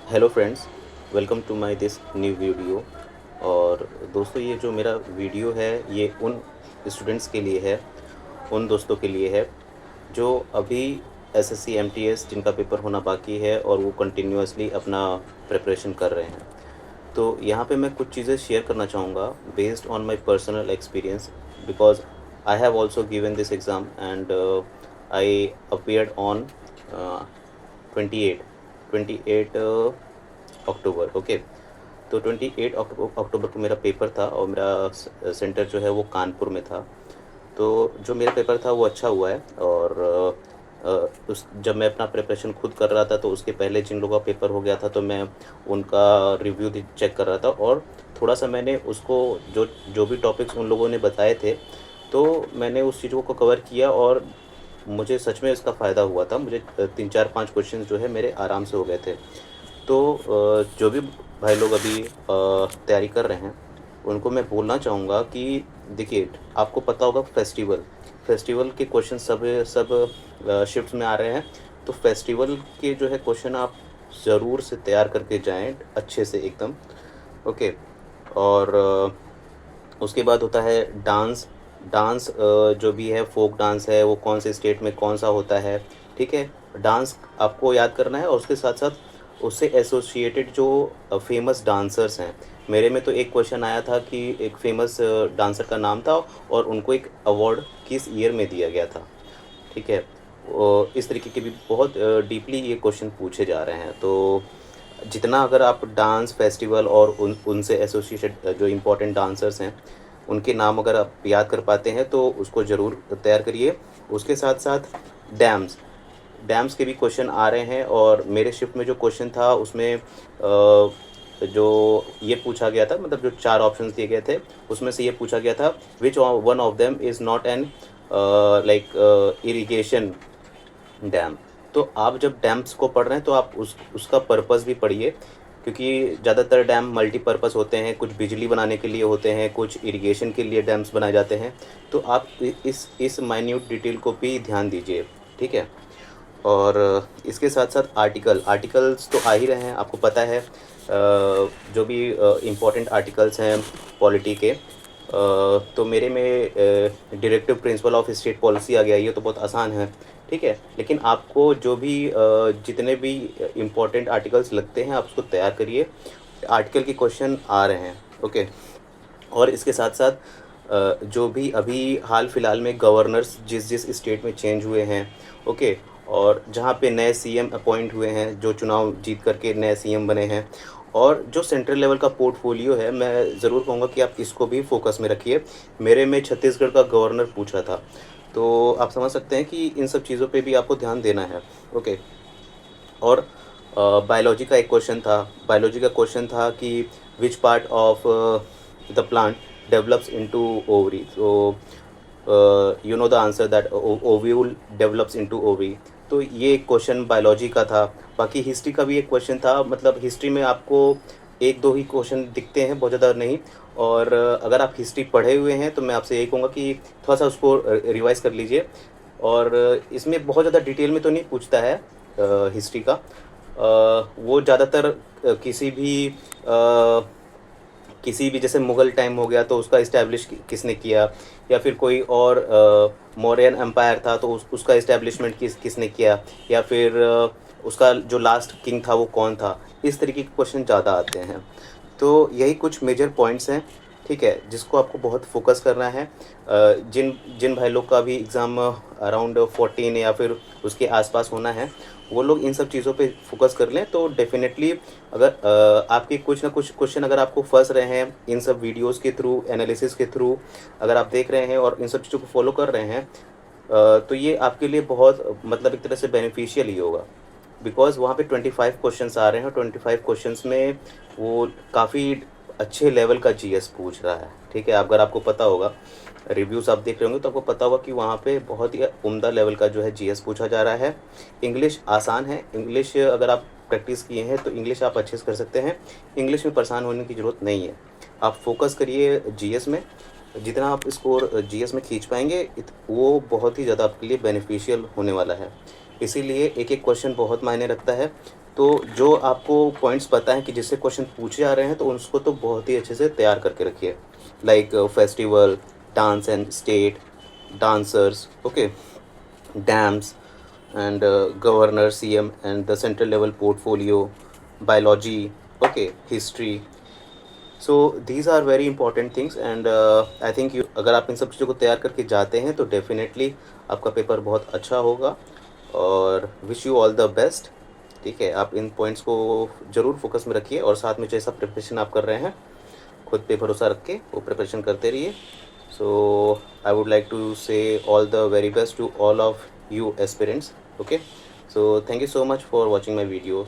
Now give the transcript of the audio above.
Hello friends, welcome to my this new video. और दोस्तों, ये जो मेरा वीडियो है ये उन स्टूडेंट्स के लिए है, उन दोस्तों के लिए है जो अभी एसएससी एमटीएस जिनका पेपर होना बाकी है और वो कंटिन्यूअसली अपना प्रिपरेशन कर रहे हैं। तो यहाँ पे मैं कुछ चीज़ें शेयर करना चाहूँगा based on my personal experience, because I have also given this exam and I appeared on 28 28 October. Okay, तो 28 अक्टूबर को मेरा पेपर था और मेरा सेंटर जो है वो कानपुर में था। तो जो मेरा पेपर था वो अच्छा हुआ है। और उस जब मैं अपना प्रिपरेशन खुद कर रहा था तो उसके पहले जिन लोगों का पेपर हो गया था तो मैं उनका रिव्यू चेक कर रहा था, और थोड़ा सा मैंने उसको जो जो भी टॉपिक्स उन लोगों ने बताए थे तो मैंने उस चीज़ों को कवर किया, और मुझे सच में इसका फ़ायदा हुआ था। मुझे 3 4 5 क्वेश्चन जो है मेरे आराम से हो गए थे। तो जो भी भाई लोग अभी तैयारी कर रहे हैं उनको मैं बोलना चाहूँगा कि देखिए, आपको पता होगा फेस्टिवल के क्वेश्चन सब सब शिफ्ट्स में आ रहे हैं। तो फेस्टिवल के जो है क्वेश्चन आप ज़रूर से तैयार करके जाएं अच्छे से एकदम। ओके। और उसके बाद होता है डांस। डांस जो भी है, फोक डांस है, वो कौन से स्टेट में कौन सा होता है, ठीक है। डांस आपको याद करना है और उसके साथ साथ उससे एसोसिएटेड जो फेमस डांसर्स हैं। मेरे में तो एक क्वेश्चन आया था कि एक फेमस डांसर का नाम था और उनको एक अवार्ड किस ईयर में दिया गया था, ठीक है। इस तरीके के भी बहुत डीपली ये क्वेश्चन पूछे जा रहे हैं। तो जितना अगर आप डांस फेस्टिवल और उनसे एसोसिएटेड जो इम्पोर्टेंट डांसर्स हैं उनके नाम अगर आप याद कर पाते हैं तो उसको ज़रूर तैयार करिए। उसके साथ साथ डैम्स डैम्स के भी क्वेश्चन आ रहे हैं, और मेरे शिफ्ट में जो क्वेश्चन था उसमें जो ये पूछा गया था, मतलब जो 4 ऑप्शंस दिए गए थे उसमें से ये पूछा गया था which one of them is not an like irrigation dam. तो आप जब डैम्स को पढ़ रहे हैं तो आप उसका पर्पस भी पढ़िए, क्योंकि ज़्यादातर डैम मल्टीपर्पज़ होते हैं। कुछ बिजली बनाने के लिए होते हैं, कुछ इरिगेशन के लिए डैम्स बनाए जाते हैं। तो आप इस माइन्यूट डिटेल को भी ध्यान दीजिए, ठीक है। और इसके साथ साथ आर्टिकल्स तो आ ही रहे हैं, आपको पता है। जो भी इम्पोर्टेंट आर्टिकल्स हैं पॉलिटी के, तो मेरे में directive principle of state policy आ गया। ये तो बहुत आसान है, ठीक है। लेकिन आपको जो भी जितने भी इम्पोर्टेंट आर्टिकल्स लगते हैं आप उसको तैयार करिए। आर्टिकल के क्वेश्चन आ रहे हैं, ओके। और इसके साथ साथ जो भी अभी हाल फिलहाल में गवर्नर्स जिस जिस स्टेट में चेंज हुए हैं, ओके, और जहाँ पे नए सीएम अपॉइंट हुए हैं, जो चुनाव जीत करके नए सीएम बने हैं, और जो सेंट्रल लेवल का पोर्टफोलियो है, मैं ज़रूर कहूँगा कि आप इसको भी फोकस में रखिए। मेरे में छत्तीसगढ़ का गवर्नर पूछा था, तो आप समझ सकते हैं कि इन सब चीज़ों पे भी आपको ध्यान देना है, ओके। और बायोलॉजी का एक क्वेश्चन था। बायोलॉजी का क्वेश्चन था कि which part of the plant develops into ovary. तो you know the answer that ovule develops into ovary. तो ये एक क्वेश्चन बायोलॉजी का था। बाकी हिस्ट्री का भी एक क्वेश्चन था। मतलब हिस्ट्री में आपको एक दो ही क्वेश्चन दिखते हैं, बहुत ज़्यादा नहीं। और अगर आप हिस्ट्री पढ़े हुए हैं तो मैं आपसे यही कहूँगा कि थोड़ा सा उसको रिवाइज़ कर लीजिए। और इसमें बहुत ज़्यादा डिटेल में तो नहीं पूछता है हिस्ट्री का। वो ज़्यादातर किसी भी जैसे मुग़ल टाइम हो गया तो उसका इस्टेब्लिश किसने किया, या फिर कोई और मौर्यन एम्पायर था तो उसका इस्टेब्लिशमेंट किसने किया, या फिर उसका जो लास्ट किंग था वो कौन था। इस तरीके के क्वेश्चन ज़्यादा आते हैं। तो यही कुछ मेजर पॉइंट्स हैं, ठीक है, जिसको आपको बहुत फोकस करना है। जिन जिन भाई लोग का भी एग्ज़ाम अराउंड 14 या फिर उसके आसपास होना है, वो लोग इन सब चीज़ों पे फोकस कर लें तो डेफिनेटली अगर आपके कुछ ना कुछ क्वेश्चन अगर आपको फंस रहे हैं इन सब वीडियोस के थ्रू, एनालिसिस के थ्रू, अगर आप देख रहे हैं और इन सब चीज़ों को फॉलो कर रहे हैं, तो ये आपके लिए बहुत मतलब एक तरह से बेनिफिशियल ही होगा। बिकॉज़ वहाँ पे 25 क्वेश्चंस आ रहे हैं, 25 क्वेश्चंस में वो काफ़ी अच्छे लेवल का जीएस पूछ रहा है, ठीक है। अगर आपको पता होगा, रिव्यूज़ आप देख रहे होंगे तो आपको पता होगा कि वहाँ पे बहुत ही उम्दा लेवल का जो है जीएस पूछा जा रहा है। इंग्लिश आसान है। इंग्लिश अगर आप प्रैक्टिस किए हैं तो इंग्लिश आप अच्छे से कर सकते हैं। इंग्लिश में परेशान होने की ज़रूरत नहीं है। आप फोकस करिए जीएस में। जितना आप स्कोर जीएस में खींच पाएंगे वो बहुत ही ज़्यादा आपके लिए बेनिफिशियल होने वाला है। इसीलिए एक-एक क्वेश्चन बहुत मायने रखता है। तो जो आपको पॉइंट्स पता है कि जिससे क्वेश्चन पूछे जा रहे हैं, तो उसको तो बहुत ही अच्छे से तैयार करके रखिए। Like festival, dance and state, dancers, okay, dams and governor, CM and the central level portfolio, biology, okay, history. So these are very important things and I think you अगर आप इन सब चीज़ों को तैयार करके जाते हैं तो डेफिनेटली आपका पेपर बहुत अच्छा होगा और wish you all the best. ठीक है, आप इन पॉइंट्स को ज़रूर फोकस में रखिए और साथ में जैसा प्रिपरेशन आप कर रहे हैं खुद पे भरोसा रख के वो प्रिपरेशन करते रहिए। So I would like to say all the very best to all of you aspirants, okay, so thank you so much for watching my video।